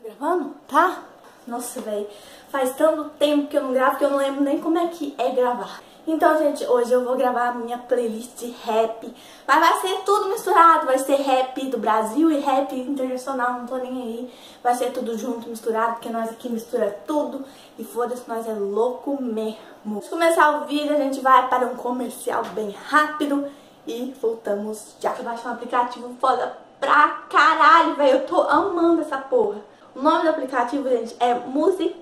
Gravando? Tá? Nossa, velho. Faz tanto tempo que eu não gravo que eu não lembro nem como é que é gravar. Então, gente, hoje eu vou gravar a minha playlist de rap. Mas vai ser tudo misturado. Vai ser rap do Brasil e rap internacional. Não tô nem aí. Vai ser tudo junto, misturado. Porque nós aqui mistura tudo. E foda-se, nós é louco mesmo. Antes de começar o vídeo, a gente vai para um comercial bem rápido. E voltamos já. Eu baixei um aplicativo foda pra caralho, velho. Eu tô amando essa porra. O nome do aplicativo, gente, é Musically.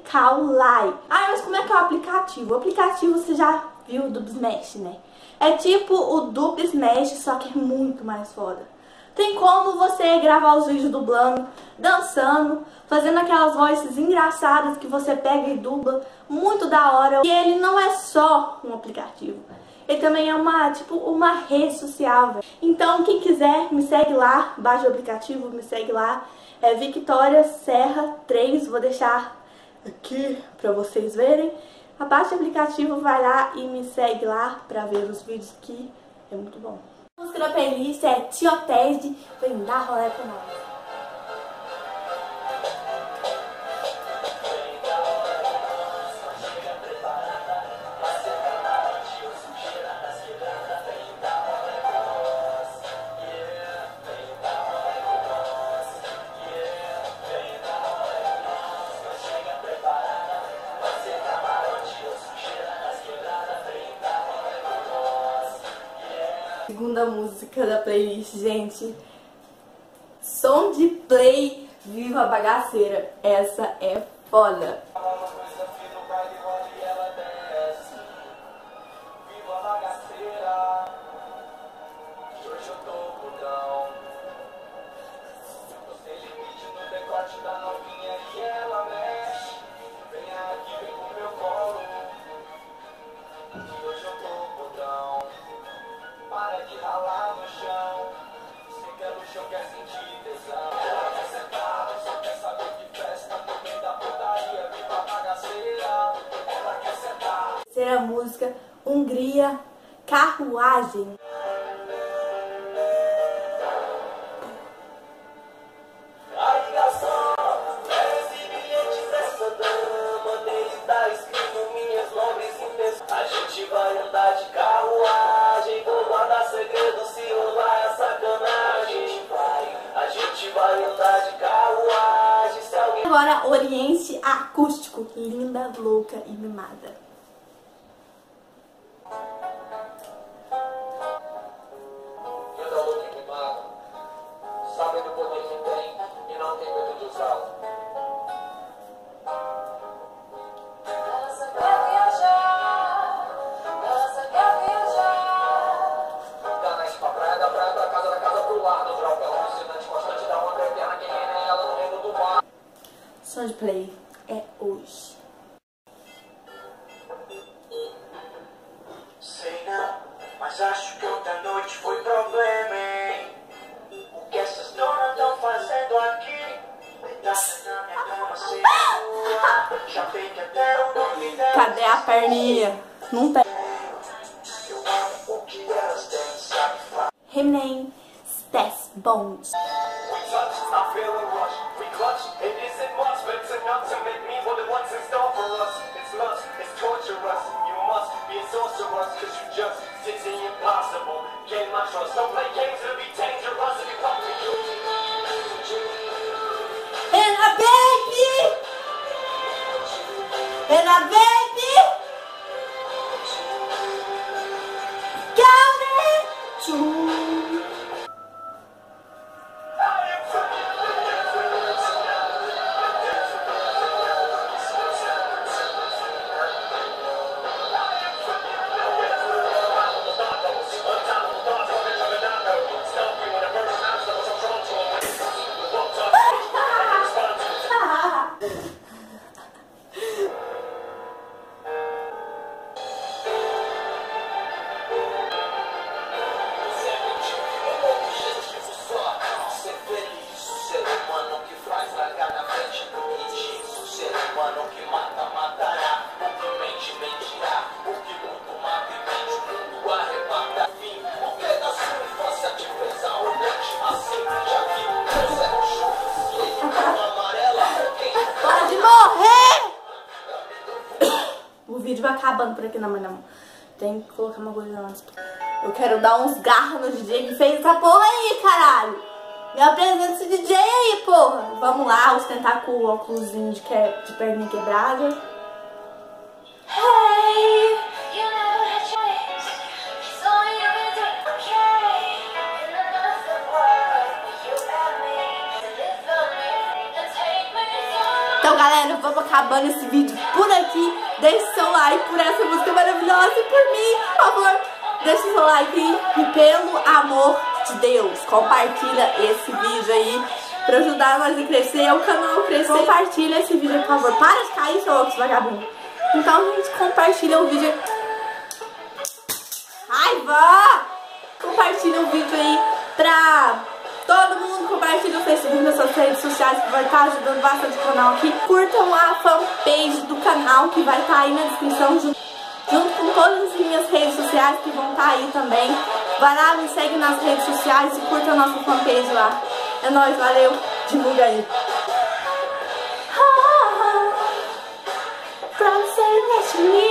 Ah, mas como é que é o aplicativo? O aplicativo você já viu o Dub Smash, né? É tipo o Dub Smash, só que é muito mais foda. Tem como você gravar os vídeos dublando, dançando, fazendo aquelas vozes engraçadas que você pega e dubla. Muito da hora. E ele não é só um aplicativo. Ele também é uma rede social, velho. Então, quem quiser, me segue lá, baixa o aplicativo, me segue lá. É Victoria Serra 3, vou deixar aqui pra vocês verem. Abaixa o aplicativo, vai lá e me segue lá pra ver os vídeos que é muito bom. A música da playlist é Tio Ted, vem dar rolê com nós. Segunda música da playlist, gente. Som de play, Viva a Bagaceira. Essa é foda. Para de ralar no chão. Se quer no chão, quer sentir tesão. Ela quer sentar, só quer saber de festa. No meio da putaria, viva a bagaceira. Ela quer sentar. Terceira música, Hungria, Carruagem. Aí, garçom, esse bilhete dessa dama. Nele tá escrito minhas nobres intenções. A gente vai andar de carruagem. Vou guardar segredo, se rolar é sacanagem. A gente vai andar de carruagem. Se alguém... Agora, Oriente Acústico, linda, louca e mimada. Linda, louca e mimada, sabe do poder que tem e não tem medo de usá-lo. Ela só quer viajar, ela só quer viajar. Da night pra praia, da praia pra casa, da casa pro lar. Natural pela alucinante, constante da onda eterna. Quem é nem ela no meio do mar. Som de play é hoje. Sei não, mas acho que ontem à noite foi problema, hein? O que essas donas estão fazendo aqui? Deitada na minha cama sem rua. Já peguei até o nome dela. Cadê a perninha? Não tem. Eu amo o que elas têm, sabe? Eminem, Stess Bones. We touch, I feel a rush. We clutch, it isn't much, but it's enough to make me what it wants in store for us. It's lust, it's torturous. You must be a sorceress, cause you just did the impossible. Gain my trust, don't play games, it'll be dangerous if you come to you. And a baby! And a baby! Got it! Too. vídeo vai acabando por aqui, não, mas não. Tem que colocar uma coisa antes. Eu quero dar uns garros no DJ que fez essa porra aí, caralho. Me apresenta esse DJ aí, porra. Vamos lá, ostentar com o óculosinho de perninha quebrada. Hey, então, galera, vamos acabando esse vídeo por aqui. Deixe seu like por essa música maravilhosa e por mim, por favor. Deixe seu like e pelo amor de Deus, compartilha esse vídeo aí pra ajudar nós a crescer, o canal crescer. Compartilha esse vídeo, por favor. Para de cair, seu outro vagabundo. Então, gente, compartilha o vídeo. Raiva! Compartilha o vídeo aí pra todo mundo. Compartilha o Facebook nas suas redes sociais, que vai estar ajudando bastante o canal aqui. Curtam a fanpage do canal, que vai estar aí na descrição, junto com todas as minhas redes sociais, que vão estar aí também. Vai lá, me segue nas redes sociais e curta a nossa fanpage lá. É nóis, valeu, divulga aí. From saying that you need